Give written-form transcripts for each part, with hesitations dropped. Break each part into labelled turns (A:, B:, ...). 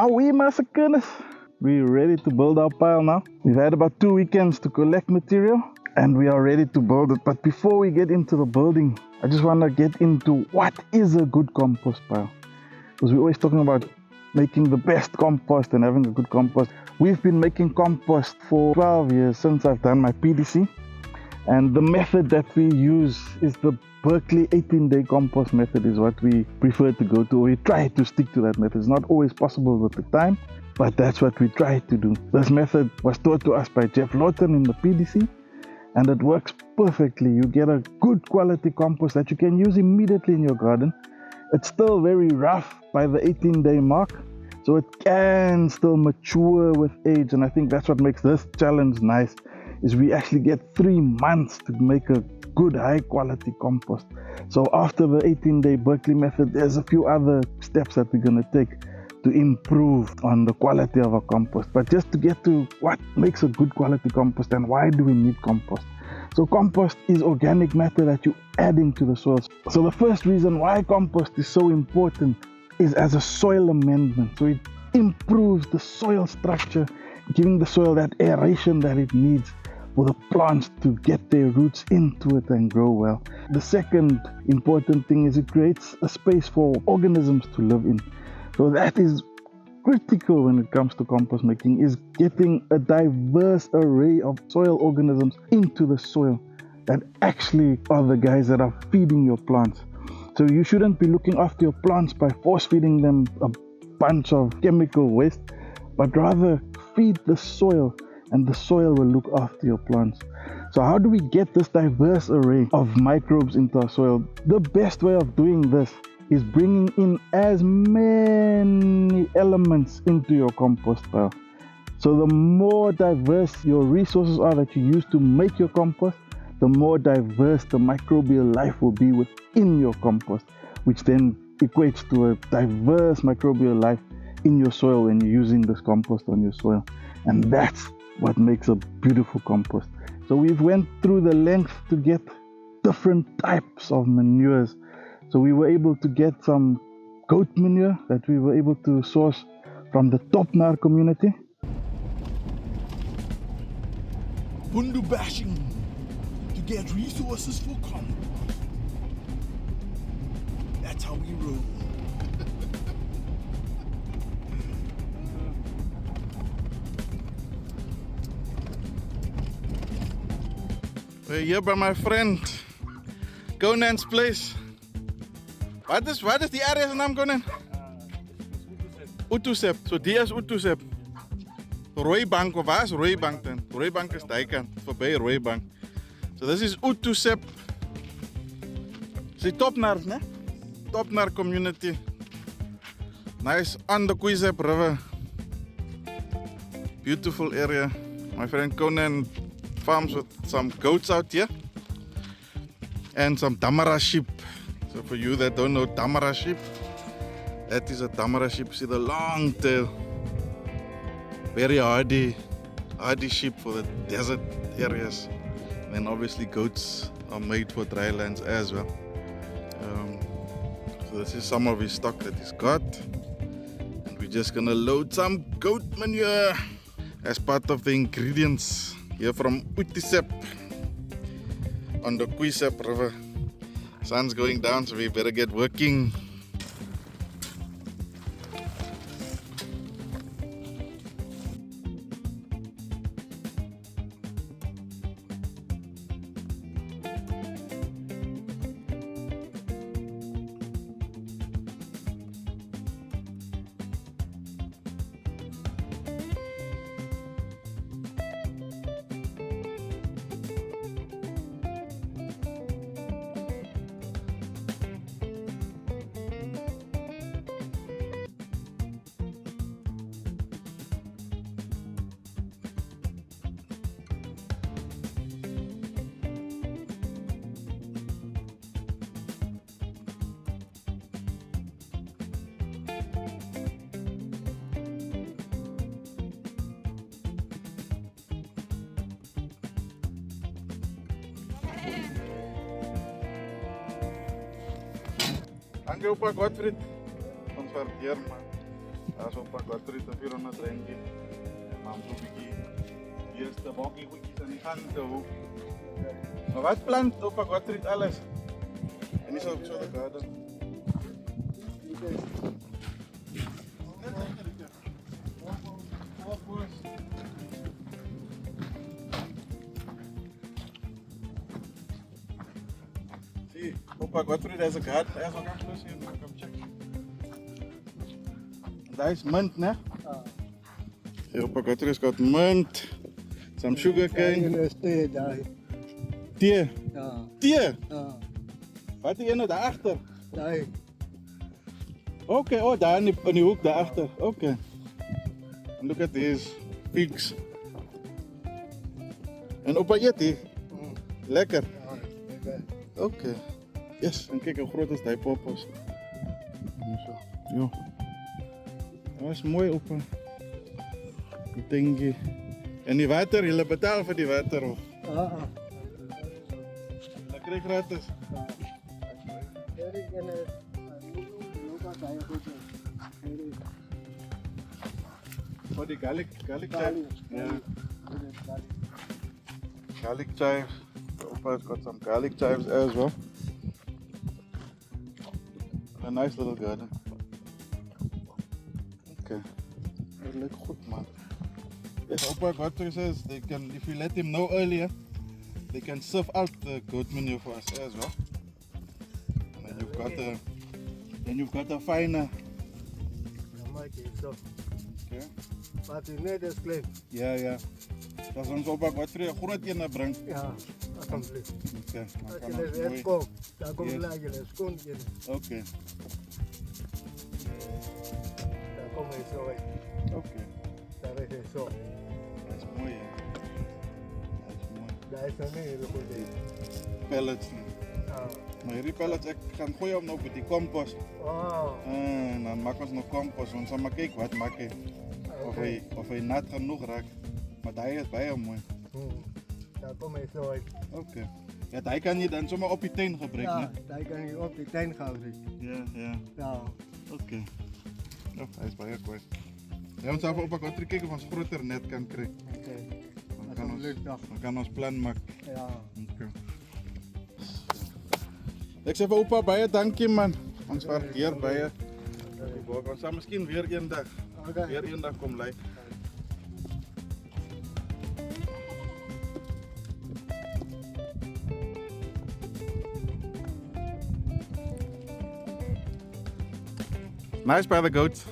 A: Awie massacres. We're ready to build our pile now. We've had about 2 weekends to collect material and we are ready to build it. But before we get into the building, I just want to get into what is a good compost pile. Because we're always talking about making the best compost and having a good compost. We've been making compost for 12 years since I've done my PDC. And the method that we use is the Berkeley 18-day compost method is what we prefer to go to. We try to stick to that method. It's not always possible with the time, but that's what we try to do. This method was taught to us by Jeff Lawton in the PDC, and it works perfectly. You get a good quality compost that you can use immediately in your garden. It's still very rough by the 18-day mark, so it can still mature with age, and I think that's what makes this challenge nice. Is we actually get 3 months to make a good high quality compost. So after the 18-day Berkeley method, there's a few other steps that we're going to take to improve on the quality of our compost. But just to get to what makes a good quality compost and why do we need compost. So compost is organic matter that you add into the soil. So the first reason why compost is so important is as a soil amendment. So it improves the soil structure, giving the soil that aeration that it needs for the plants to get their roots into it and grow well. The second important thing is it creates a space for organisms to live in. So that is critical when it comes to compost making, is getting a diverse array of soil organisms into the soil that actually are the guys that are feeding your plants. So you shouldn't be looking after your plants by force feeding them a bunch of chemical waste, but rather feed the soil and the soil will look after your plants. So how do we get this diverse array of microbes into our soil? The best way of doing this is bringing in as many elements into your compost pile. So the more diverse your resources are that you use to make your compost, the more diverse the microbial life will be within your compost, which then equates to a diverse microbial life in your soil when you're using this compost on your soil. And that's what makes a beautiful compost. So we've went through the length to get different types of manures. So we were able to get some goat manure that we were able to source from the Topnaar community.
B: Bundu bashing to get resources for compost. That's how we roll.
C: We're here by my friend Conan's place. Wat is die area se naam, Conan? Utusep. So die is Utusep. Rooibank, of waar is Rooibank dan? Rooibank is die kant, voorbij Rooibank. So this is Utusep. See Topnaar, ne? Topnaar community. Nice on the Kuiseb River. Beautiful area. My friend Conan farms with some goats out here and some Damara sheep. So for you that don't know Damara sheep, that is a Damara sheep. See the long tail, very hardy sheep for the desert areas. And then obviously goats are made for dry lands as well. So this is some of his stock that he's got, and we're just gonna load some goat manure as part of the ingredients here from Utusep on the Kuiseb River. Sun's going down, so we better get working. Dankie opa Godfried, ons waardeer man. Daar is opa Godfried te 400 randje. En mam so 'n bietjie eerste bokkie goedjies aan die gang te hou. Maar wat plant opa Godfried alles? En dis ook so die garden. See, opa Godfried has a garden. There's a cactus here. Come check. That is mint, ne? Yeah, opa Godfried's got mint, some sugar cane. Tea.
D: Ja,
C: Tea?
D: ja,
C: Wat is nou daarachter?
D: nee,
C: Okay, oh daar in die hoek daarachter. Okay. And look at these figs. En opa eet die? Lekker. Okay. Yes, en kijk hoe groot is die poppels. Zo. Ja. Dat is mooi opa. Die dingie. En die water, jullie betalen voor die water of?
D: ja.
C: Dat krijg gratis. Oh die garlic chive. Yeah. Garlic chives. Opa's got some garlic chives as well. A nice little garden. Okay. Dat looks good, man. Yes, Opa Godfrey says they can, if you let him know earlier, they can serve out the goat manure for us as well. And then you've got a finer. Okay.
D: Wat u net is klein.
C: Ja. Dat is ons Opa Godfrey een groot ene brengt.
D: Ja, alsjeblieft.
C: Okay.
D: Als je er weer komt, dan kom je naar je schoon.
C: Okay.
D: Dan kom je zo weg.
C: Okay.
D: Daar is het zo.
C: Dat is mooi, hè? Dat is mooi.
D: Daar is een hele goede.
C: Pellets.
D: Ja.
C: Maar hierdie pellets, ek gaan gooi hom nou met die compost.
D: Wow.
C: En dan maak ons nog compost. Ons gaan maar kyk wat maak hy. Of hy nat genoeg raak. Maar daai is baie mooi.
D: Daar kom je zo uit.
C: Okay. Ja, daai kan jy dan sommer op die tuin gebruik,
D: Ja,
C: né?
D: daar kan je op die tuin gaan zitten.
C: Ja.
D: Ja.
C: Okay. Ja, hy is baie goed. Ja, ons gaan op 'n kontrie kyk of ons groter net kan kry.
D: Oké.
C: Dan kan ons plan maak.
D: Ja.
C: Okay. Ek sê vir oupa baie dankie man. Ons waardeer baie. Ons sal miskien weer eendag.
D: Oké.
C: Weer eendag kom lei. Nice by the goats.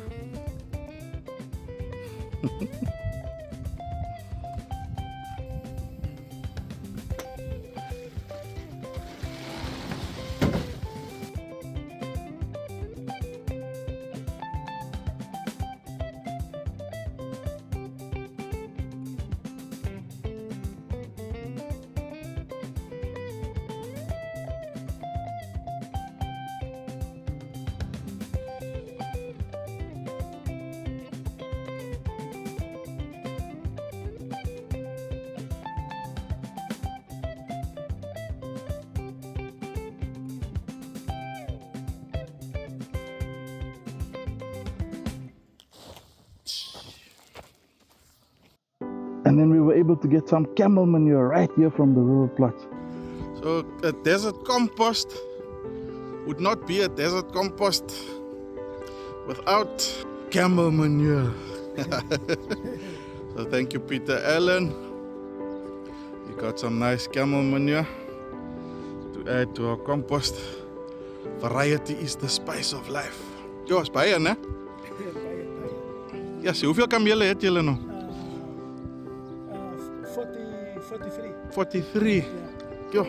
A: And then we were able to get some camel manure right here from the rural plots.
C: So a desert compost would not be a desert compost without camel manure. So thank you, Peter Allen. You got some nice camel manure to add to our compost. Variety is the spice of life. Jo, is baie, né? Ja, hoeveel kamele het julle nou?
D: 43.
C: 43. Jo.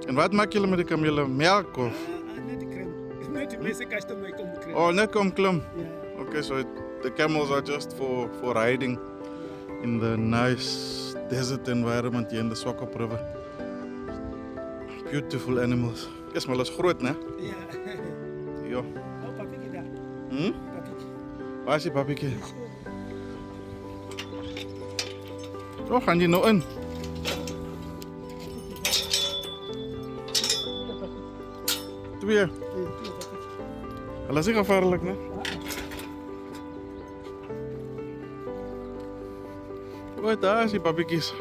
C: En wat maak julle met die kamele? Melk of?
D: Net die crème. Net die mensen kasten mee komen crème.
C: Oh, net kom klim.
D: Ja.
C: Okay, so the camels are just for riding in the nice desert environment here in the Swakopmund River. Beautiful animals. Yes, maar hulle is groot, né?
D: Ja.
C: Ja.
D: Oh, papietje daar. Papietje.
C: Waar is die papietjie? Oh, gaan die nou in? Twee. Hulle is nie gevaarlik, né? O, daar is die babbietjies.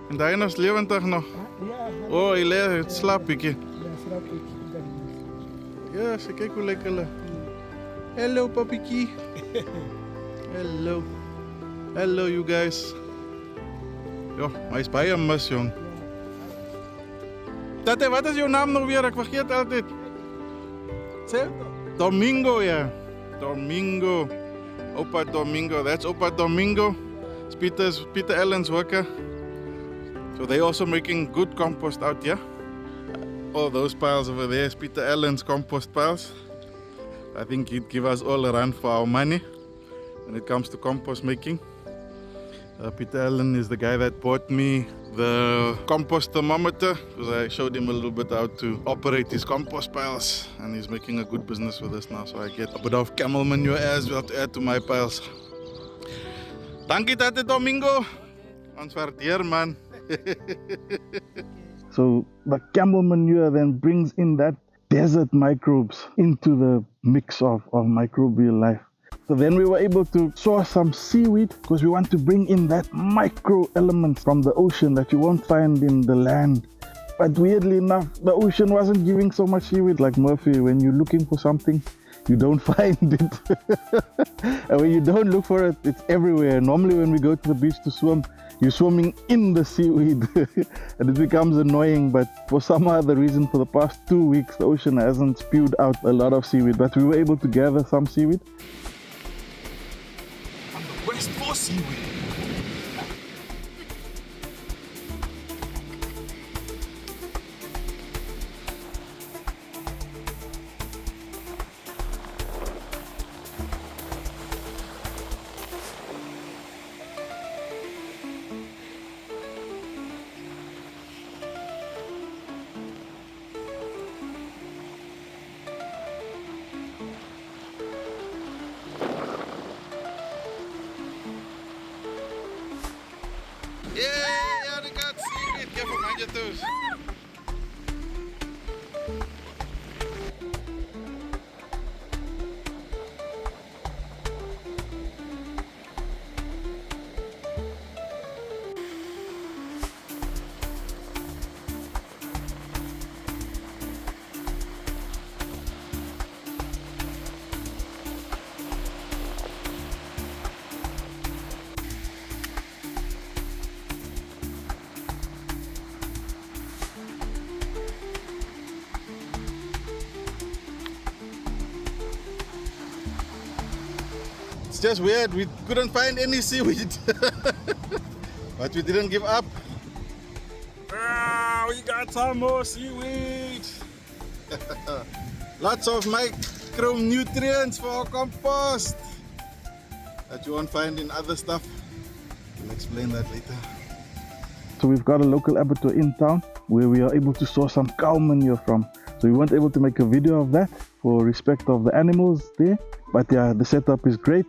C: En daai een is lewendig nog.
D: Ja,
C: O, hy lê, het slaap bietjie.
D: ja, snap ik.
C: Ja, so kyk hoe lyk hulle. Hello, babbietjie. Hello. Hello, you guys. Ja, maar hy's baie mis, jong. Tate, wat is jou naam nog weer? Ek vergeet altyd. Sê? Domingo, ja. Domingo. Opa Domingo. That's Opa Domingo. It's Peter Allen's worker. So they're also making good compost out here. All those piles over there is Peter Allen's compost piles. I think he'd give us all a run for our money when it comes to compost making. Peter Allen is the guy that bought me the compost thermometer because I showed him a little bit how to operate his compost piles, and he's making a good business with this now, so I get a bit of camel manure as well to add to my piles. Dankie Tate Domingo. Ons waardeer man.
A: So the camel manure then brings in that desert microbes into the mix of microbial life. So then we were able to source some seaweed because we want to bring in that micro element from the ocean that you won't find in the land. But weirdly enough, the ocean wasn't giving so much seaweed. Like Murphy, when you're looking for something, you don't find it. And when you don't look for it, it's everywhere. Normally when we go to the beach to swim, you're swimming in the seaweed and it becomes annoying, but for some other reason for the past 2 weeks the ocean hasn't spewed out a lot of seaweed, but we were able to gather some seaweed.
B: On the west for seaweed.
C: Yeah, they got seaweed. Careful, mind your toes. It's just weird, we couldn't find any seaweed. But we didn't give up. Ah, we got some more seaweed. Lots of micronutrients for our compost that you won't find in other stuff. We'll explain that later.
A: So we've got a local abattoir in town where we are able to source some cow manure from. So we weren't able to make a video of that for respect of the animals there. But yeah, the setup is great.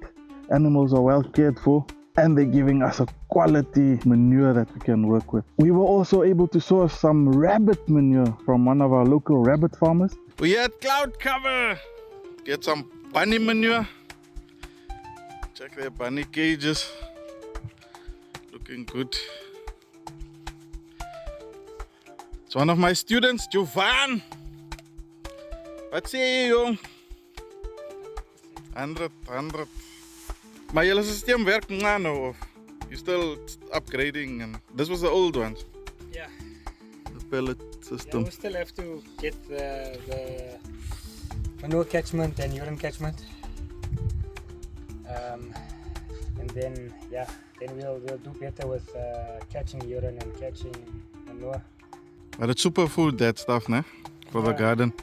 A: Animals are well cared for and they're giving us a quality manure that we can work with. We were also able to source some rabbit manure from one of our local rabbit farmers.
C: We had cloud cover. Get some bunny manure. Check their bunny cages. Looking good. It's one of my students, Jovan. Wat sê jy, jong? 100. Maar julle systeem werk nou of you still upgrading, and this was the old ones?
D: Yeah.
C: The pellet
D: Yeah,
C: system.
D: we still have to get the manure catchment and urine catchment. And then we'll do better with catching urine and catching manure.
C: But it's superfood, that stuff, né? For the garden.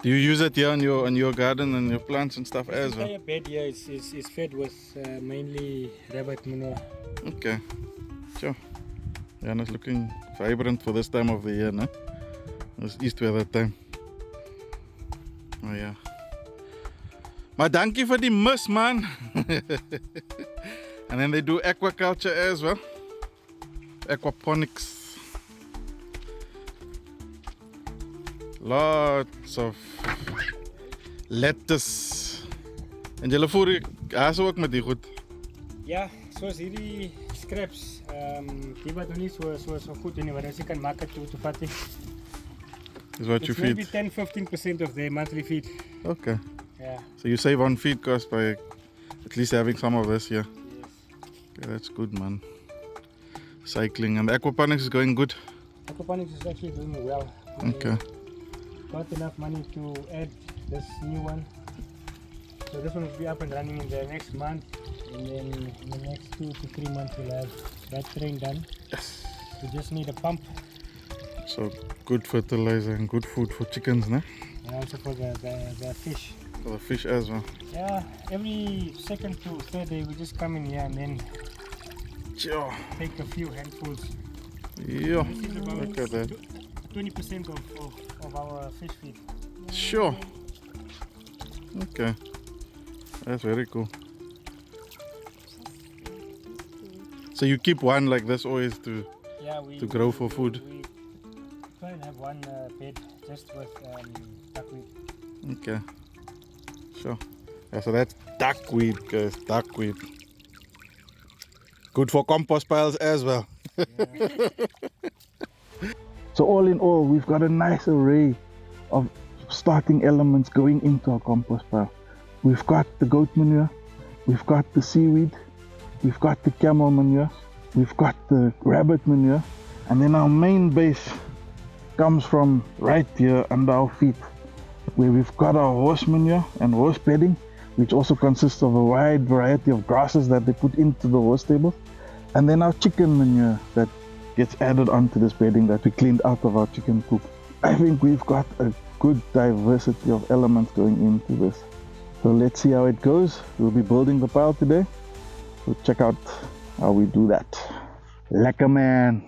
C: Do you use it here on your garden and your plants and stuff as
D: The
C: well?
D: entire bed here is fed with mainly rabbit manure.
C: Okay. Sure. Yeah, and it's looking vibrant for this time of the year, né? It's east weather time. Oh yeah. Maar dankie vir die mis, man. And then they do aquaculture as well. Aquaponics. Lots of lettuce. En julle voer die haas ook met die goed.
D: Ja, soos hierdie scraps, die wat nog nie so goed doen nie, want as jy kan maak het toe vat nie.
C: Is what you
D: It's maybe
C: feed.
D: 10-15% of their monthly feed.
C: Okay.
D: Yeah.
C: So you save on feed cost by at least having some of this here.
D: Yes.
C: Okay, that's good, man. Cycling and the aquaponics is going good.
D: Aquaponics is actually doing well.
C: Okay.
D: Got enough money to add this new one. So this one will be up and running in the next month, and then in the next 2 to 3 months we'll have that train done.
C: Yes.
D: We just need a pump,
C: So good fertilizer and good food for chickens, né?
D: and also for the fish.
C: For the fish as well.
D: Yeah, every second to third day we just come in here and then
C: Sure.
D: take a few handfuls.
C: Yeah.
D: This is about
C: Look at that.
D: 20% of our fish feed.
C: Sure. Okay. That's very cool. So you keep one like this always to
D: Yeah, we
C: To grow for food.
D: We try and have one bed just with duckweed.
C: okay. Sure. Yeah, so that's duckweed, guys. Duckweed. Good for compost piles as well.
A: So all in all, we've got a nice array of starting elements going into our compost pile. We've got the goat manure, we've got the seaweed, we've got the camel manure, we've got the rabbit manure, and then our main base comes from right here under our feet, where we've got our horse manure and horse bedding, which also consists of a wide variety of grasses that they put into the horse stables, and then our chicken manure that gets added onto this bedding that we cleaned out of our chicken coop. I think we've got a good diversity of elements going into this. So let's see how it goes. We'll be building the pile today. So check out how we do that. Lekker man!